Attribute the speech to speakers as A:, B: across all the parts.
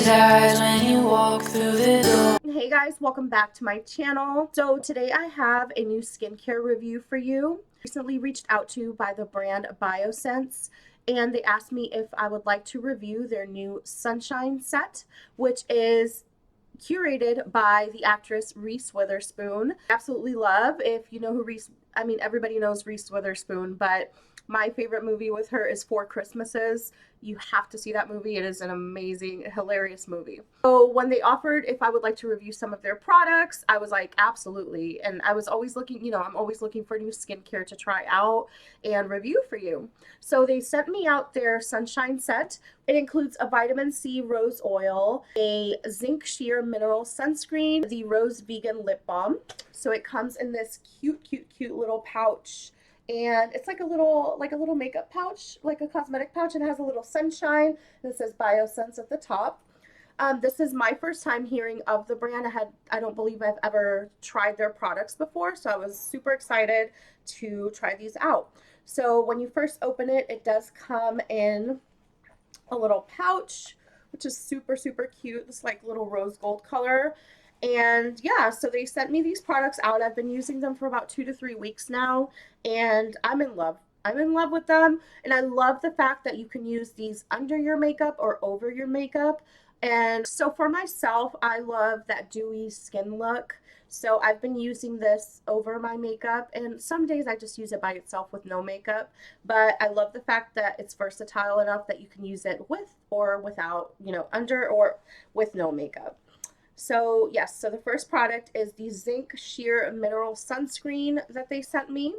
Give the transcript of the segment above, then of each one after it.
A: dies when you walk through the door.
B: Hey guys, welcome back to my channel. So today I have a new skincare review for you. Recently reached out to by the brand Biossance, and they asked me if I would like to review their new Sunshine set, which is curated by the actress Reese Witherspoon. Absolutely love. If you know who everybody knows Reese Witherspoon, but my favorite movie with her is Four Christmases. You have to see that movie. It is an amazing, hilarious movie. So when they offered if I would like to review some of their products, I was like, absolutely. And I was always looking, I'm always looking for new skincare to try out and review for you. So they sent me out their Sunshine set. It includes a vitamin C rose oil, a zinc sheer mineral sunscreen, the rose vegan lip balm. So it comes in this cute little pouch, and it's like a little makeup pouch, like a cosmetic pouch, and it has a little sunshine, and it says Biossance at the top. This is my first time hearing of the brand. I don't believe I've ever tried their products before, so I was super excited to try these out. So when you first open it, it does come in a little pouch, which is super cute, this like little rose gold color. And yeah, so they sent me these products out. I've been using them for about 2 to 3 weeks now, and I'm in love. I'm in love with them, and I love the fact that you can use these under your makeup or over your makeup. And so for myself, I love that dewy skin look. So I've been using this over my makeup, and some days I just use it by itself with no makeup. But I love the fact that it's versatile enough that you can use it with or without, under or with no makeup. So yes, so the first product is the Zinc Sheer Mineral Sunscreen that they sent me.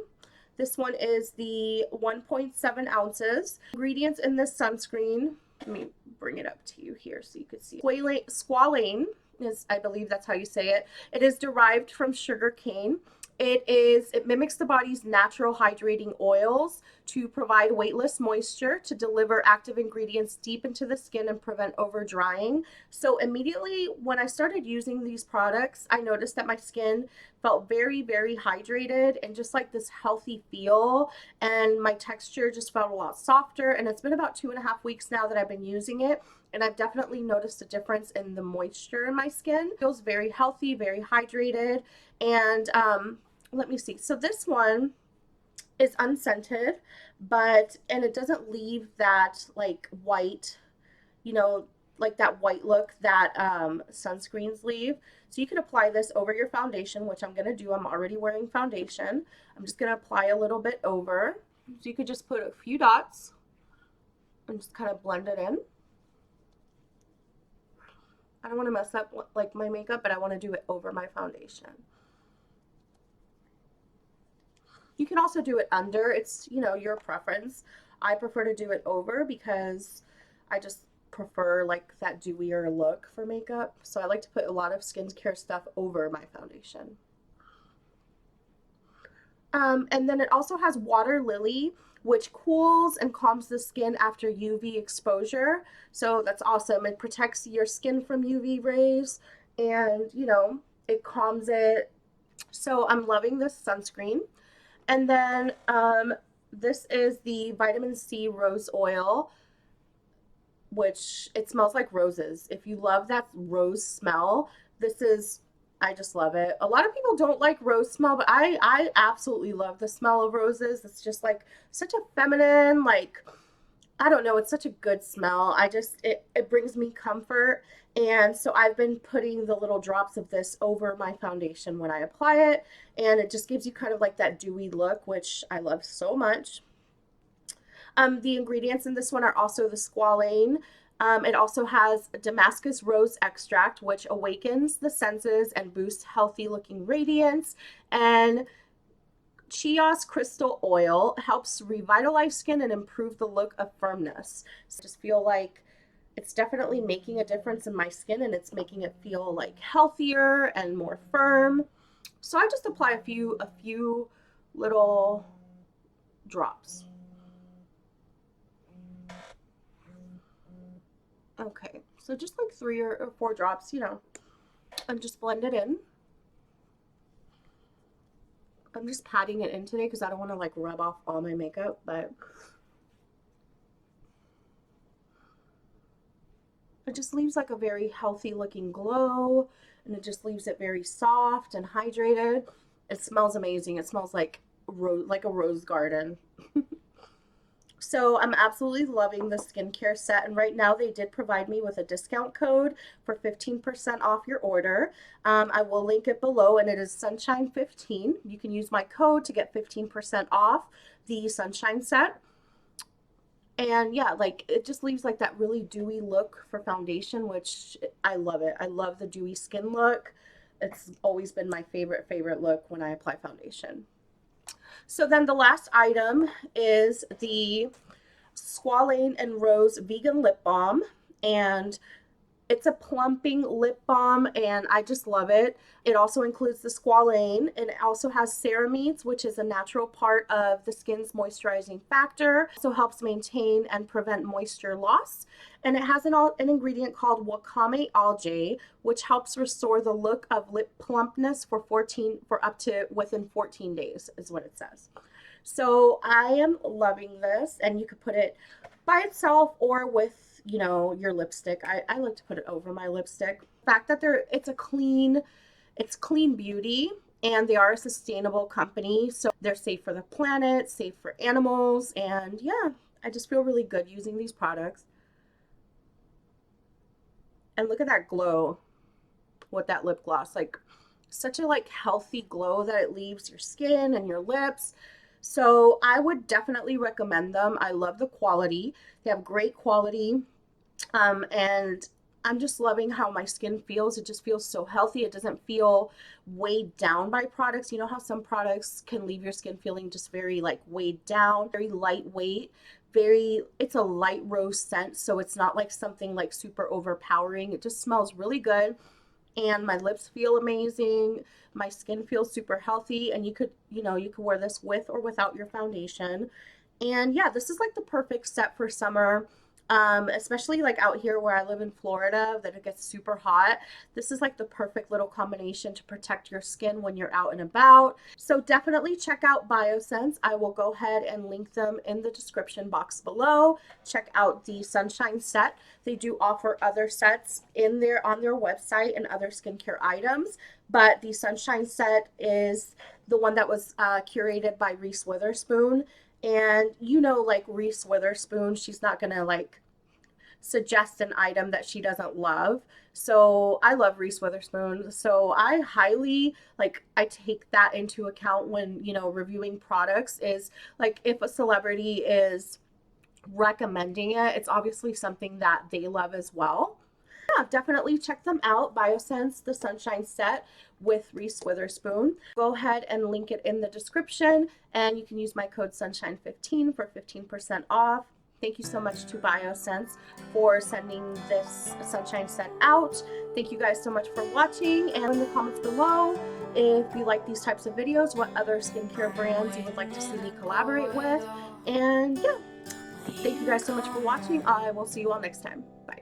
B: This one is the 1.7 ounces. Ingredients in this sunscreen, let me bring it up to you here so you can see. Squalene is, I believe that's how you say it. It is derived from sugar cane. It mimics the body's natural hydrating oils to provide weightless moisture, to deliver active ingredients deep into the skin and prevent over drying. So immediately when I started using these products, I noticed that my skin felt very hydrated and just like this healthy feel, and my texture just felt a lot softer. And it's been about 2.5 weeks now that I've been using it, and I've definitely noticed a difference in the moisture in my skin. It feels very healthy, very hydrated. And let me see. So this one is unscented, and it doesn't leave that like white, like that white look that sunscreens leave. So you can apply this over your foundation, which I'm going to do. I'm already wearing foundation. I'm just going to apply a little bit over. So you could just put a few dots and just kind of blend it in. I don't want to mess up like my makeup, but I want to do it over my foundation. You can also do it under. It's, your preference. I prefer to do it over because I just prefer like that dewier look for makeup. So I like to put a lot of skincare stuff over my foundation. And then it also has water lily, which cools and calms the skin after UV exposure. So that's awesome. It protects your skin from UV rays, and it calms it. So I'm loving this sunscreen. And then this is the vitamin C rose oil, which it smells like roses. If you love that rose smell, I just love it. A lot of people don't like rose smell, but I absolutely love the smell of roses. It's just like such a feminine, like, I don't know, it's such a good smell. It brings me comfort. And so I've been putting the little drops of this over my foundation when I apply it, and it just gives you kind of like that dewy look, which I love so much. The ingredients in this one are also the squalane. It also has Damascus rose extract, which awakens the senses and boosts healthy looking radiance. And Chia's crystal oil helps revitalize skin and improve the look of firmness. So I just feel like it's definitely making a difference in my skin, and it's making it feel like healthier and more firm. So I just apply a few little drops. Okay, so just like 3 or 4 drops, and just blend it in. I'm just patting it in today because I don't want to like rub off all my makeup, but It just leaves like a very healthy looking glow, and it just leaves it very soft and hydrated. It smells amazing. It smells like a rose garden. So I'm absolutely loving the skincare set, and right now they did provide me with a discount code for 15% off your order. I will link it below, and it is Sunshine15. You can use my code to get 15% off the Sunshine set. And yeah, like it just leaves like that really dewy look for foundation, which I love it. I love the dewy skin look. It's always been my favorite look when I apply foundation. So then the last item is the Squalane and Rose Vegan Lip Balm, and it's a plumping lip balm, and I just love it. It also includes the squalane, and it also has ceramides, which is a natural part of the skin's moisturizing factor. Also helps maintain and prevent moisture loss. And it has an ingredient called wakame algae, which helps restore the look of lip plumpness for up to within 14 days, is what it says. So I am loving this, and you could put it by itself or with your lipstick. I like to put it over my lipstick. The fact that it's clean beauty, and they are a sustainable company, so they're safe for the planet, safe for animals, and yeah, I just feel really good using these products. And look at that glow with that lip gloss, like such a healthy glow that it leaves your skin and your lips. So I would definitely recommend them. I love the quality. They have great quality. And I'm just loving how my skin feels. It just feels so healthy. It doesn't feel weighed down by products. You know how some products can leave your skin feeling just very weighed down, very lightweight, it's a light rose scent. So it's not like something super overpowering. It just smells really good. And my lips feel amazing. My skin feels super healthy. And you could wear this with or without your foundation. And yeah, this is the perfect set for summer. Especially out here where I live in Florida, that it gets super hot. This is the perfect little combination to protect your skin when you're out and about. So definitely check out Biossance. I will go ahead and link them in the description box below. Check out the Sunshine set. They do offer other sets on their website and other skincare items, but the Sunshine set is the one that was curated by Reese Witherspoon. And Reese Witherspoon, she's not gonna suggest an item that she doesn't love. So I love Reese Witherspoon. So I highly I take that into account when reviewing products, is if a celebrity is recommending it, it's obviously something that they love as well. Yeah, definitely check them out. Biossance, the Sunshine set with Reese Witherspoon. Go ahead and link it in the description, and you can use my code Sunshine15 for 15% off. Thank you so much to Biossance for sending this Sunshine set out. Thank you guys so much for watching, and in the comments below, if you like these types of videos, what other skincare brands you would like to see me collaborate with. And yeah, thank you guys so much for watching. I will see you all next time. Bye.